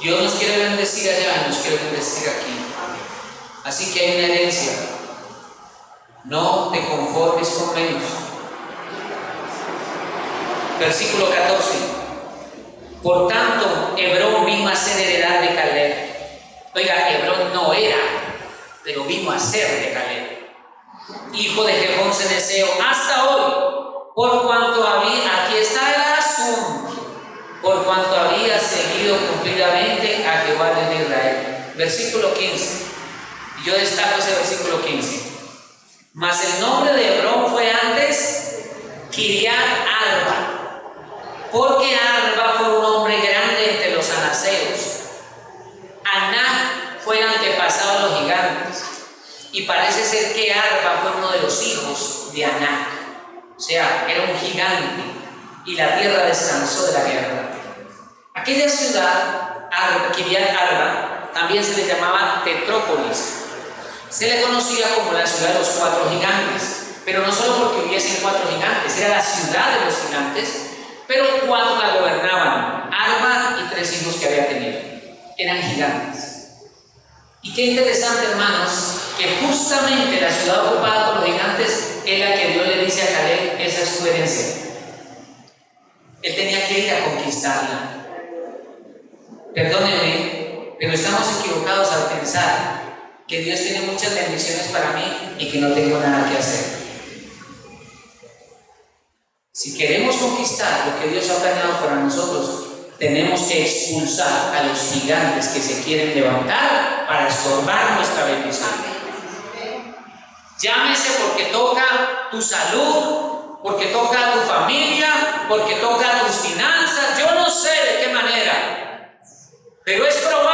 Dios nos quiere bendecir allá, nos quiere bendecir aquí. Así que hay una herencia. No te conformes con menos. Versículo 14. Por tanto, Hebrón vino a ser heredad de Caleb. Oiga, Hebrón no era, pero vino a ser de Caleb, hijo de Jefón cenezeo, hasta hoy, por cuanto había, aquí está el asunto, por cuanto había seguido cumplidamente a Jehová de Israel. Versículo 15. Y yo destaco ese versículo 15. Mas el nombre de Hebrón fue antes Kiriat Arba, porque Arba fue un hombre grande entre los anaseos. Anac fue el antepasado de los gigantes, y parece ser que Arba fue uno de los hijos de Anac. O sea, era un gigante, y la tierra descansó de la guerra. Aquella ciudad, Kiriat Arba, también se le llamaba Tetrópolis. Se le conocía como la ciudad de los 4 gigantes, pero no solo porque hubiesen 4 gigantes, era la ciudad de los gigantes, pero 4 la gobernaban, Arba y 3 hijos que había tenido, eran gigantes. Y qué interesante, hermanos, que justamente la ciudad ocupada por los gigantes es la que Dios le dice a Caleb, esa es tu herencia. Él tenía que ir a conquistarla. Perdónenme, pero estamos equivocados al pensar que Dios tiene muchas bendiciones para mí y que no tengo nada que hacer. Si queremos conquistar lo que Dios ha planeado para nosotros, tenemos que expulsar a los gigantes que se quieren levantar para estorbar nuestra bendición. Llámese porque toca tu salud, porque toca tu familia, porque toca tus finanzas, yo no sé de qué manera, pero es probable